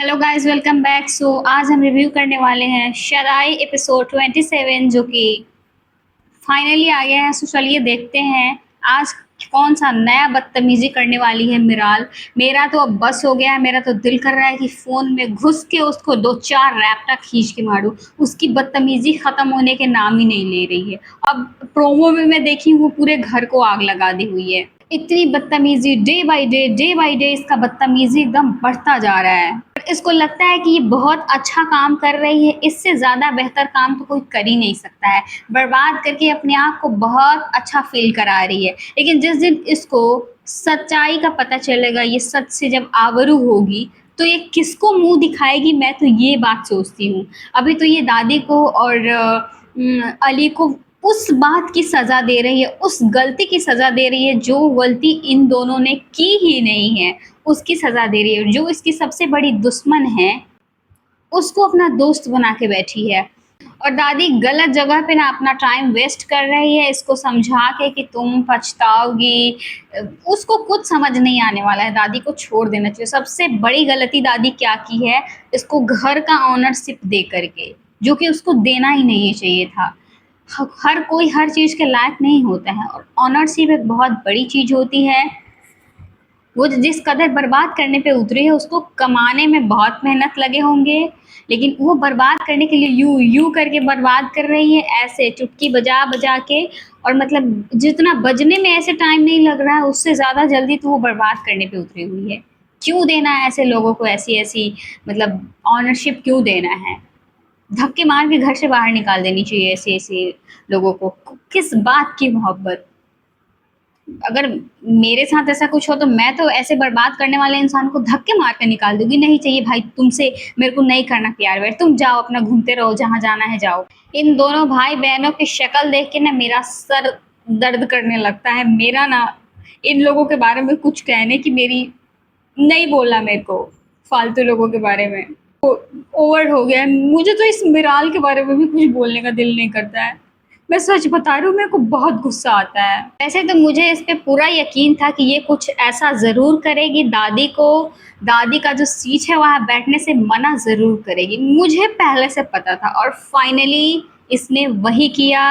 Hello guys, welcome back. आज हम review करने वाले हैं शदाई एपिसोड 27 जो कि फाइनली आ गया है। चलिए देखते हैं आज कौन सा नया बदतमीजी करने वाली है मिराल। मेरा तो अब बस हो गया है। मेरा तो दिल कर रहा है कि फ़ोन में घुस के उसको दो चार रैपटा खींच के मारूं। उसकी बदतमीजी ख़त्म होने के नाम ही नहीं ले रही है। अब प्रोमो में मैं देखी हूँ पूरे घर को आग लगा दी हुई है। इतनी बदतमीजी डे बाय डे इसका बदतमीजी एकदम बढ़ता जा रहा है। इसको लगता है कि ये बहुत अच्छा काम कर रही है, इससे ज़्यादा बेहतर काम तो कोई कर ही नहीं सकता है। बर्बाद करके अपने आप को बहुत अच्छा फ़ील करा रही है। लेकिन जिस दिन इसको सच्चाई का पता चलेगा, ये सच से जब आबरू होगी, तो ये किसको मुँह दिखाएगी, मैं तो ये बात सोचती हूँ। अभी तो ये दादी को और अली को उस बात की सज़ा दे रही है, उस गलती की सज़ा दे रही है जो गलती इन दोनों ने की ही नहीं है, उसकी सज़ा दे रही है। जो इसकी सबसे बड़ी दुश्मन है, उसको अपना दोस्त बना के बैठी है। और दादी गलत जगह पे ना अपना टाइम वेस्ट कर रही है, इसको समझा के कि तुम पछताओगी। उसको कुछ समझ नहीं आने वाला है। दादी को छोड़ देना चाहिए। सबसे बड़ी गलती दादी क्या की है, इसको घर का ऑनरशिप दे करके, जो कि उसको देना ही नहीं चाहिए था। हर कोई हर चीज़ के लायक नहीं होता है और ऑनरशिप एक बहुत बड़ी चीज़ होती है। वो जिस कदर बर्बाद करने पे उतरी है, उसको कमाने में बहुत मेहनत लगे होंगे, लेकिन वो बर्बाद करने के लिए यूँ करके बर्बाद कर रही है, ऐसे चुटकी बजा-बजा के। और मतलब जितना बजने में ऐसे टाइम नहीं लग रहा है, उससे ज़्यादा जल्दी तो वो बर्बाद करने पे उतरी हुई है। क्यों देना है ऐसे लोगों को ऐसी-ऐसी मतलब ऑनरशिप क्यों देना है? धक्के मार के घर से बाहर निकाल देनी चाहिए ऐसे-ऐसे लोगों को। किस बात की मोहब्बत? अगर मेरे साथ ऐसा कुछ हो तो मैं तो ऐसे बर्बाद करने वाले इंसान को धक्के मार के निकाल दूँगी। नहीं चाहिए भाई तुमसे, मेरे को नहीं करना प्यार-व्यार, तुम जाओ अपना घूमते रहो, जहाँ जाना है जाओ। इन दोनों भाई-बहनों की शक्ल देख के ना मेरा सर दर्द करने लगता है। मेरा ना इन लोगों के बारे में कुछ कहने की मेरी नहीं बोलना मेरे को, फालतू लोगों के बारे में। ओवर हो गया है। मुझे तो इस मिराल के बारे में भी कुछ बोलने का दिल नहीं करता है। मैं सच बता रही हूँ, मेरे को बहुत गुस्सा आता है। वैसे तो मुझे इस पे पूरा यकीन था कि ये कुछ ऐसा ज़रूर करेगी, दादी का जो सीट है वहाँ बैठने से मना ज़रूर करेगी। मुझे पहले से पता था और फाइनली इसने वही किया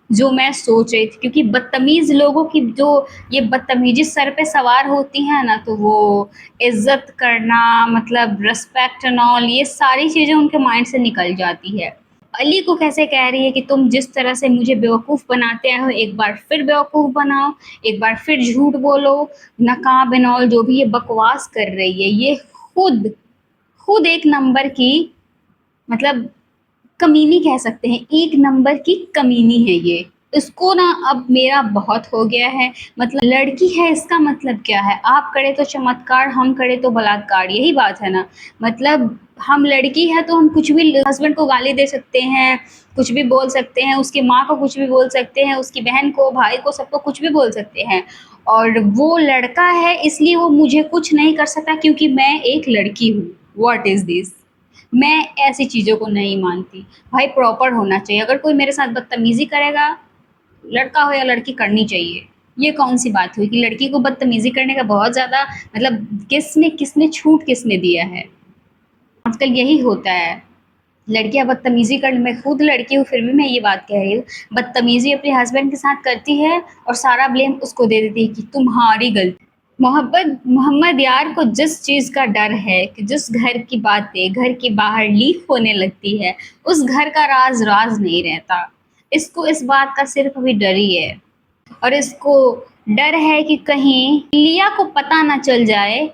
जो मैं सोच रही थी। क्योंकि बदतमीज़ लोगों की जो ये बदतमीज़ी सर पे सवार होती है ना, तो वो इज़्ज़त करना मतलब रिस्पेक्ट एंड ऑल, ये सारी चीज़ें उनके माइंड से निकल जाती है। अली को कैसे कह रही है कि तुम जिस तरह से मुझे बेवकूफ़ बनाते हो, एक बार फिर बेवकूफ़ बनाओ, एक बार फिर झूठ बोलो, नकाब एंड ऑल जो भी ये बकवास कर रही है, ये खुद खुद एक नंबर की मतलब कमीनी कह सकते हैं, एक नंबर की कमीनी है ये। इसको ना अब मेरा बहुत हो गया है। मतलब लड़की है इसका मतलब क्या है? आप करे तो चमत्कार, हम करे तो बलात्कार, यही बात है ना? मतलब हम लड़की है तो हम कुछ भी हस्बैंड को गाली दे सकते हैं, कुछ भी बोल सकते हैं, उसकी माँ को कुछ भी बोल सकते हैं, उसकी बहन को, भाई को, सबको कुछ भी बोल सकते हैं। और वो लड़का है इसलिए वो मुझे कुछ नहीं कर सकता क्योंकि मैं एक लड़की हूँ। What is this? मैं ऐसी चीज़ों को नहीं मानती। भाई प्रॉपर होना चाहिए। अगर कोई मेरे साथ बदतमीज़ी करेगा, लड़का हो या लड़की, करनी चाहिए। ये कौन-सी बात हुई कि लड़की को बदतमीज़ी करने का बहुत ज़्यादा मतलब किसने छूट किसने दिया है? आजकल यही होता है। लड़कियाँ बदतमीज़ी कर, मैं खुद लड़की हूँ फिर भी मैं ये बात कह रही हूँ, बदतमीज़ी अपने हस्बैंड के साथ करती है और सारा ब्लेम उसको दे देती है कि तुम्हारी गलती। मोहम्मद यार को जिस चीज़ का डर है कि जिस घर की बातें घर के बाहर लीक होने लगती है, उस घर का राज राज नहीं रहता। इसको इस बात का सिर्फ अभी डर ही है। और इसको डर है कि कहीं लिया को पता ना चल जाए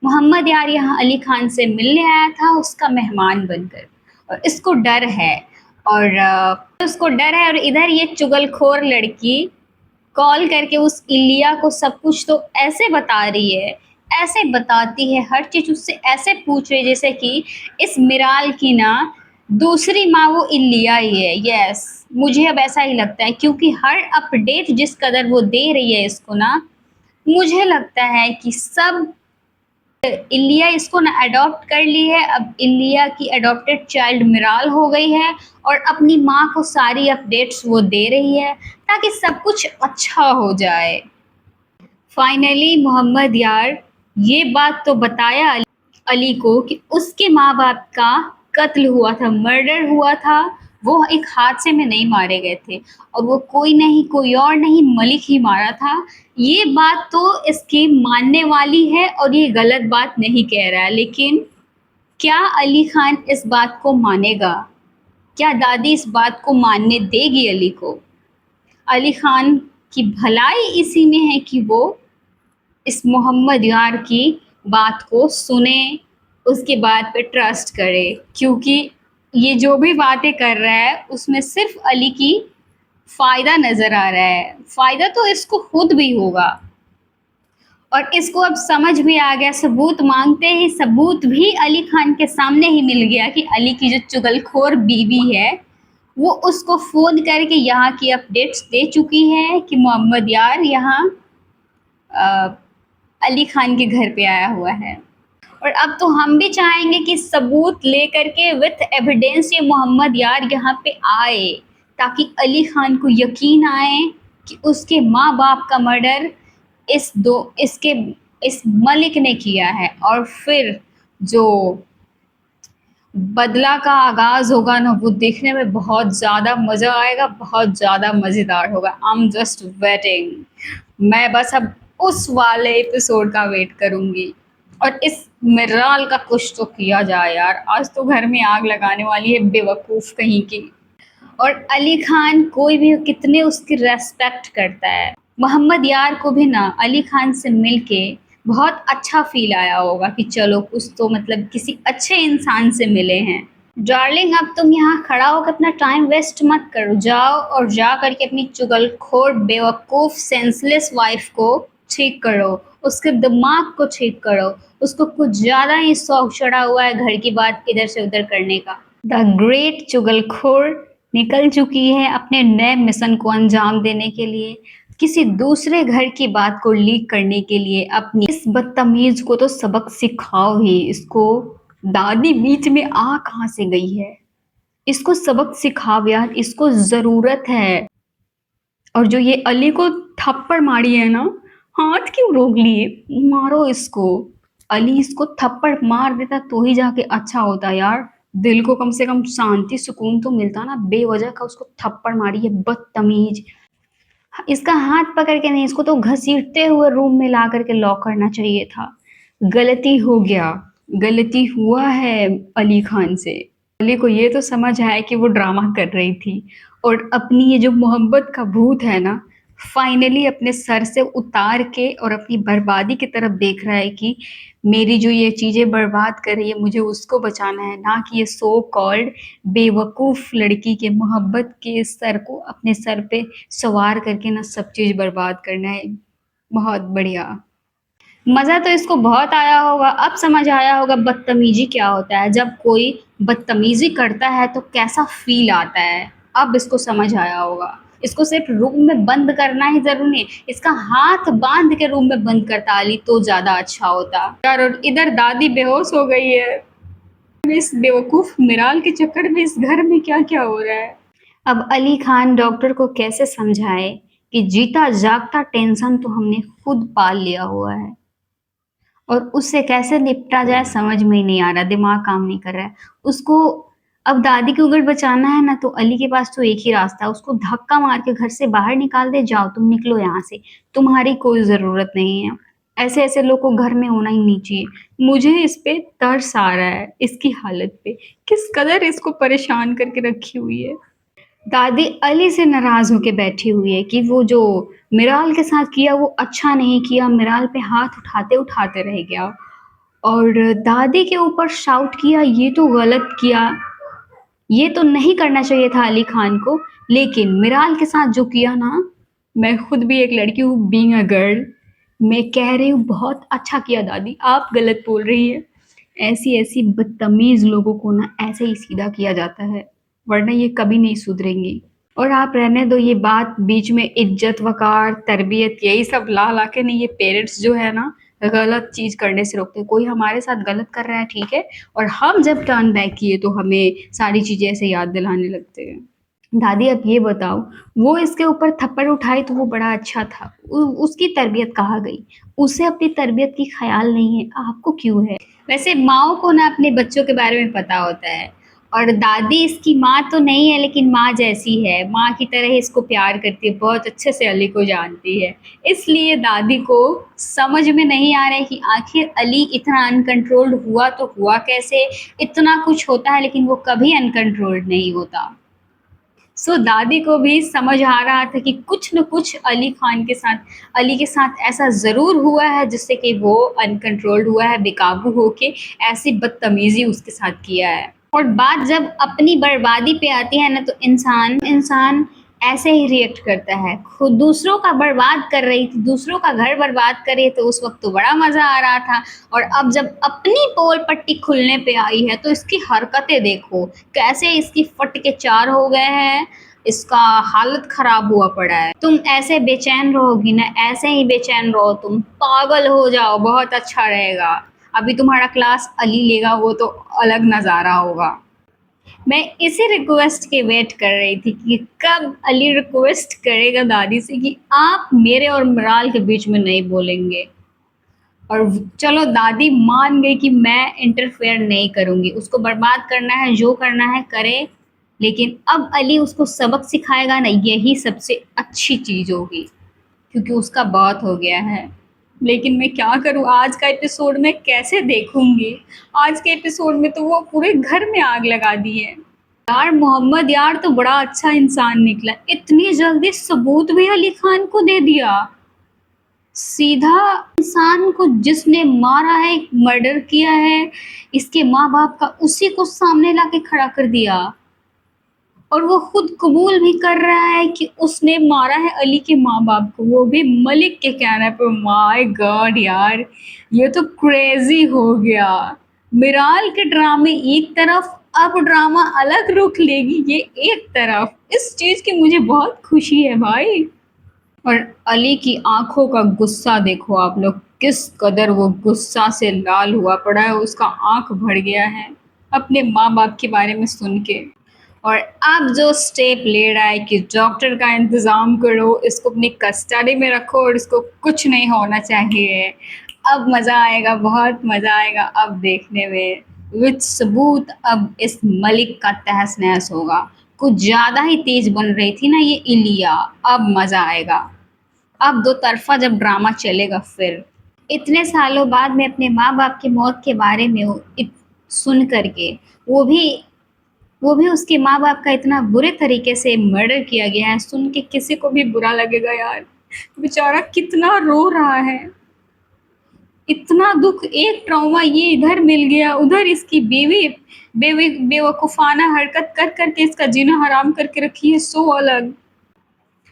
मोहम्मद यार यहाँ अली खान से मिलने आया था उसका मेहमान बनकर, और इसको डर है। और उसको डर है और इधर ये चुगलखोर लड़की कॉल करके उस इलिया को सब कुछ तो ऐसे बता रही है, ऐसे बताती है, हर चीज़ उससे ऐसे पूछ रही है जैसे कि इस मिराल की ना दूसरी माँ वो इलिया ही है। यस, मुझे अब ऐसा ही लगता है क्योंकि हर अपडेट जिस कदर वो दे रही है इसको ना, मुझे लगता है कि सब इलिया इसको ना अडॉप्ट कर ली है। अब इलिया की अडॉप्टेड चाइल्ड मिराल हो गई है और अपनी माँ को सारी अपडेट्स वो दे रही है ताकि सब कुछ अच्छा हो जाए। फाइनली मोहम्मद यार ये बात तो बताया अली को कि उसके माँ बाप का कत्ल हुआ था, मर्डर हुआ था, वो एक हादसे में नहीं मारे गए थे और वो कोई नहीं, कोई और नहीं, मलिक ही मारा था। ये बात तो इसकी मानने वाली है और ये गलत बात नहीं कह रहा है, लेकिन क्या अली खान इस बात को मानेगा? क्या दादी इस बात को मानने देगी अली को? अली खान की भलाई इसी में है कि वो इस मोहम्मद यार की बात को सुने, उसके बात पे ट्रस्ट करे, क्योंकि ये जो भी बातें कर रहा है उसमें सिर्फ अली की फ़ायदा नज़र आ रहा है। फ़ायदा तो इसको खुद भी होगा और इसको अब समझ भी आ गया। सबूत मांगते ही सबूत भी अली खान के सामने ही मिल गया कि अली की जो चुगलखोर बीवी है वो उसको फ़ोन करके यहाँ की अपडेट्स दे चुकी है कि मोहम्मद यार यहाँ अली खान के घर पे आया हुआ है। और अब तो हम भी चाहेंगे कि सबूत लेकर के विथ एविडेंस ये मोहम्मद यार यहाँ पे आए, ताकि अली खान को यकीन आए कि उसके माँ बाप का मर्डर इसके इस मलिक ने किया है। और फिर जो बदला का आगाज होगा ना, वो देखने में बहुत ज़्यादा मज़ा आएगा, बहुत ज़्यादा मज़ेदार होगा। I am just waiting. मैं बस अब उस वाले एपिसोड का वेट करूंगी और इस मिराल का कुछ तो किया जाए यार। आज तो घर में आग लगाने वाली है बेवकूफ़ कहीं की। और अली खान कोई भी हो, कितने उसकी रेस्पेक्ट करता है। मोहम्मद यार को भी ना अली खान से मिलके बहुत अच्छा फील आया होगा कि चलो कुछ तो मतलब किसी अच्छे इंसान से मिले हैं। डार्लिंग अब तुम यहाँ खड़ा होकर अपना टाइम वेस्ट मत करो, जाओ और जा करके अपनी चुगलखोर बेवकूफ़ सेंसलेस वाइफ को ठीक करो, उसके दिमाग को ठीक करो। उसको कुछ ज़्यादा ही शौक चढ़ा हुआ है घर की बात इधर से उधर करने का। द ग्रेट चुगलखोर निकल चुकी है अपने नए मिशन को अंजाम देने के लिए, किसी दूसरे घर की बात को लीक करने के लिए। अपनी इस बदतमीज को तो सबक सिखाओ ही। इसको दादी बीच में आ कहाँ से गई है? इसको सबक सिखाओ यार, इसको जरूरत है। और जो ये अली को थप्पड़ मारी है ना, हाथ क्यों रोक लिए? मारो इसको। अली इसको थप्पड़ मार देता तो ही जाके अच्छा होता यार, दिल को कम से कम शांति सुकून तो मिलता ना। बेवजह का उसको थप्पड़ मारी है बदतमीज। इसका हाथ पकड़ के नहीं, इसको तो घसीटते हुए रूम में ला करके लॉक करना चाहिए था। गलती हो गया, गलती हुआ है अली खान से। अली को ये तो समझ आया कि वो ड्रामा कर रही थी और अपनी ये जो मोहब्बत का भूत है ना, फाइनली अपने सर से उतार के और अपनी बर्बादी की तरफ देख रहा है कि मेरी जो ये चीज़ें बर्बाद कर रही है मुझे उसको बचाना है, ना कि ये सो कॉल्ड बेवकूफ़ लड़की के मोहब्बत के सर को अपने सर पे सवार करके ना सब चीज़ बर्बाद करना है। बहुत बढ़िया। मज़ा तो इसको बहुत आया होगा। अब समझ आया होगा बदतमीजी क्या होता है, जब कोई बदतमीजी करता है तो कैसा फील आता है। अब इसको समझ आया होगा। इसको सिर्फ रूम में बंद करना ही जरूरी नहीं, इसका हाथ बांध के रूम में बंद करता अली तो ज्यादा अच्छा होता यार। और इधर दादी बेहोश हो गई है। इस बेवकूफ मिराल के चक्कर में इस घर में क्या क्या हो रहा है। अब अली खान डॉक्टर को कैसे समझाए कि जीता जागता टेंशन तो हमने खुद पाल लिया हुआ है और उससे कैसे निपटा जाए समझ में ही नहीं आ रहा, दिमाग काम नहीं कर रहा है उसको। अब दादी को अगर बचाना है ना तो अली के पास तो एक ही रास्ता है, उसको धक्का मार के घर से बाहर निकाल दे, जाओ तुम निकलो यहाँ से, तुम्हारी कोई ज़रूरत नहीं है। ऐसे ऐसे लोग को घर में होना ही नहीं चाहिए। मुझे इस पे तरस आ रहा है, इसकी हालत पे, किस कदर इसको परेशान करके रखी हुई है। दादी अली से नाराज होके बैठी हुई है कि वो जो मिराल के साथ किया वो अच्छा नहीं किया, मिराल पे हाथ उठाते उठाते रह गया और दादी के ऊपर शाउट किया, ये तो गलत किया, ये तो नहीं करना चाहिए था अली खान को। लेकिन मिराल के साथ जो किया ना, मैं खुद भी एक लड़की हूँ, बीइंग अ गर्ल, मैं कह रही हूँ बहुत अच्छा किया दादी, आप गलत बोल रही है। ऐसी ऐसी बदतमीज लोगों को ना ऐसे ही सीधा किया जाता है, वरना ये कभी नहीं सुधरेंगी। और आप रहने दो ये बात बीच में, इज्जत वकार तरबियत यही सब ला ला के नहीं, ये पेरेंट्स जो है ना गलत चीज करने से रोकते हैं। कोई हमारे साथ गलत कर रहा है ठीक है, और हम जब टर्न बैक किए तो हमें सारी चीजें ऐसे याद दिलाने लगते हैं। दादी अब ये बताओ, वो इसके ऊपर थप्पड़ उठाई तो वो बड़ा अच्छा था, उसकी तरबियत कहाँ गई? उसे अपनी तरबियत की ख्याल नहीं है, आपको क्यों है? वैसे माँओं को ना अपने बच्चों के बारे में पता होता है और दादी इसकी माँ तो नहीं है लेकिन माँ जैसी है, माँ की तरह ही इसको प्यार करती है, बहुत अच्छे से अली को जानती है। इसलिए दादी को समझ में नहीं आ रहा है कि आखिर अली इतना अनकंट्रोल्ड हुआ तो हुआ कैसे? इतना कुछ होता है लेकिन वो कभी अनकंट्रोल्ड नहीं होता। दादी को भी समझ आ रहा था कि कुछ न कुछ अली के साथ ऐसा ज़रूर हुआ है जिससे कि वो अनकंट्रोल्ड हुआ है, बेकाबू होके ऐसी बदतमीज़ी उसके साथ किया है। और बात जब अपनी बर्बादी पे आती है ना तो इंसान इंसान ऐसे ही रिएक्ट करता है। खुद दूसरों का बर्बाद कर रही थी, दूसरों का घर बर्बाद कर रही थी तो उस वक़्त तो बड़ा मज़ा आ रहा था और अब जब अपनी पोल पट्टी खुलने पे आई है तो इसकी हरकतें देखो, कैसे इसकी फट के 4 हो गए हैं, इसका हालत खराब हुआ पड़ा है। तुम ऐसे बेचैन रहोगी ना, ऐसे ही बेचैन रहो, तुम पागल हो जाओ, बहुत अच्छा रहेगा। अभी तुम्हारा क्लास अली लेगा वो तो अलग नज़ारा होगा। मैं इसी रिक्वेस्ट की वेट कर रही थी कि कब अली रिक्वेस्ट करेगा दादी से कि आप मेरे और मिराल के बीच में नहीं बोलेंगे। और चलो दादी मान गई कि मैं इंटरफेयर नहीं करूँगी, उसको बर्बाद करना है, जो करना है करे, लेकिन अब अली उसको सबक सिखाएगा ना, यही सबसे अच्छी चीज़ होगी, क्योंकि उसका बहुत हो गया है। लेकिन मैं क्या करूँ, आज का एपिसोड मैं कैसे देखूँगी? आज के एपिसोड में तो वो पूरे घर में आग लगा दी है। यार मोहम्मद यार तो बड़ा अच्छा इंसान निकला, इतनी जल्दी सबूत भी अली खान को दे दिया। सीधा इंसान को जिसने मारा है, मर्डर किया है इसके माँ बाप का, उसी को सामने लाके खड़ा कर दिया और वो खुद कबूल भी कर रहा है कि उसने मारा है अली के माँ बाप को, वो भी मलिक के कहने पे। माय गॉड यार, ये तो क्रेजी हो गया। मिराल के ड्रामे एक तरफ, अब ड्रामा अलग रुख लेगी ये एक तरफ। इस चीज की मुझे बहुत खुशी है भाई। और अली की आंखों का गुस्सा देखो आप लोग, किस कदर वो गुस्सा से लाल हुआ पड़ा है, उसका आंख भर गया है अपने माँ बाप के बारे में सुन के। और अब जो स्टेप ले रहा है कि डॉक्टर का इंतज़ाम करो, इसको अपनी कस्टडी में रखो और इसको कुछ नहीं होना चाहिए। अब मज़ा आएगा, बहुत मज़ा आएगा अब देखने में। विद सबूत अब इस मलिक का तहस नहस होगा। कुछ ज़्यादा ही तेज बन रही थी ना ये इलिया, अब मज़ा आएगा। अब दो तरफा जब ड्रामा चलेगा फिर। इतने सालों बाद में अपने माँ बाप की मौत के बारे में सुन करके, वो भी वो भी उसके माँ बाप का इतना बुरे तरीके से मर्डर किया गया है, सुन के किसी को भी बुरा लगेगा यार। बेचारा कितना रो रहा है, इतना दुख, एक ट्रॉमा ये इधर मिल गया, उधर इसकी बीवी बेवकूफाना हरकत कर करके इसका जीना हराम करके रखी है। सो अलग।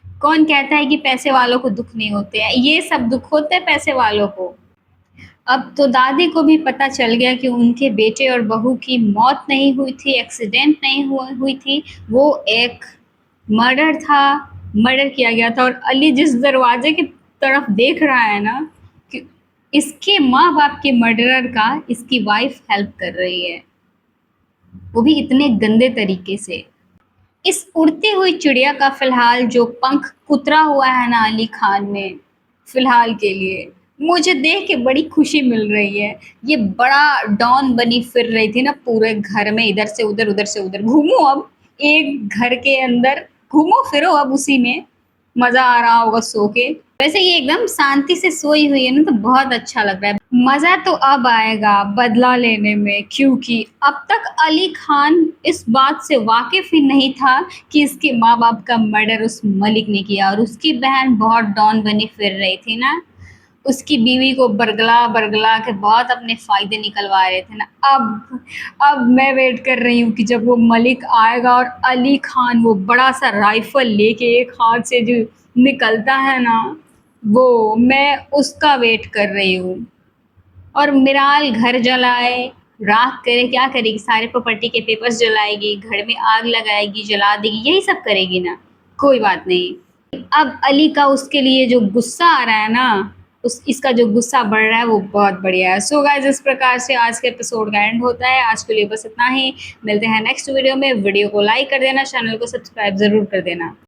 कौन कहता है कि पैसे वालों को दुख नहीं होते हैं? ये सब दुख होते हैं पैसे वालों को। अब तो दादी को भी पता चल गया कि उनके बेटे और बहू की मौत नहीं हुई थी, एक्सीडेंट नहीं हुई थी, वो एक मर्डर था, मर्डर किया गया था। और अली जिस दरवाजे की तरफ देख रहा है ना कि इसके माँ बाप के मर्डरर का इसकी वाइफ हेल्प कर रही है, वो भी इतने गंदे तरीके से। इस उड़ती हुई चिड़िया का फिलहाल जो पंख कुतरा हुआ है ना अली खान में, फिलहाल के लिए मुझे देख के बड़ी खुशी मिल रही है। ये बड़ा डॉन बनी फिर रही थी ना पूरे घर में, इधर से उधर घूमो, अब एक घर के अंदर घूमो फिरो, अब उसी में मजा आ रहा होगा सो के। वैसे ये एकदम शांति से सोई हुई है ना तो बहुत अच्छा लग रहा है। मजा तो अब आएगा बदला लेने में, क्योंकि अब तक अली खान इस बात से वाकिफ ही नहीं था कि इसके माँ बाप का मर्डर उस मलिक ने किया। और उसकी बहन बहुत डॉन बनी फिर रही थी ना, उसकी बीवी को बरगला बरगला के बहुत अपने फायदे निकलवा रहे थे ना। अब मैं वेट कर रही हूँ कि जब वो मलिक आएगा और अली खान वो बड़ा सा राइफल लेके एक हाथ से जो निकलता है ना, वो मैं उसका वेट कर रही हूँ। और मिराल घर जलाए, राख करे, क्या करेगी, सारे प्रॉपर्टी के पेपर्स जलाएगी, घर में आग लगाएगी, जला देगी, यही सब करेगी ना, कोई बात नहीं। अब अली का उसके लिए जो गुस्सा आ रहा है ना, इसका जो गुस्सा बढ़ रहा है वो बहुत बढ़िया है। सो गाइस, इस प्रकार से आज के एपिसोड का एंड होता है। आज के लिए बस इतना ही, मिलते हैं नेक्स्ट वीडियो में। वीडियो को लाइक कर देना, चैनल को सब्सक्राइब जरूर कर देना।